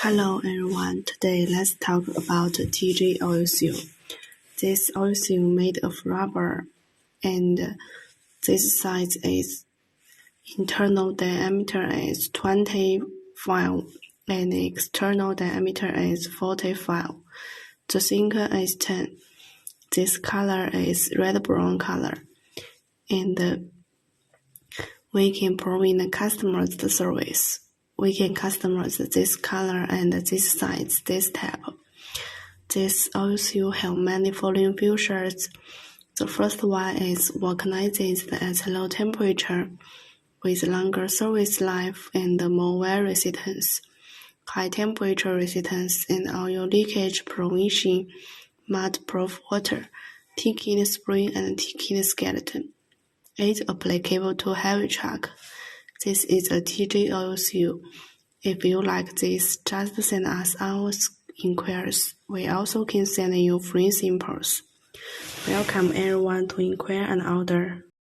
Hello everyone, today let's talk about TG oil seal. This oil seal made of rubber and this size is internal diameter is 25 and external diameter is 45. The thicker is 10. This color is red-brown color and we can provide the customers the service. We can customize this color and this size, this type. This oil seal have many following features. The first one is vulcanized at low temperature with longer service life and more wear resistance, high temperature resistance and oil leakage prevention, mud-proof water, thick spring and thick skeleton. It's applicable to heavy truck. This is a TG oil seal. If you like this, just send us our inquiries. We also can send you free samples. Welcome everyone to inquire and order.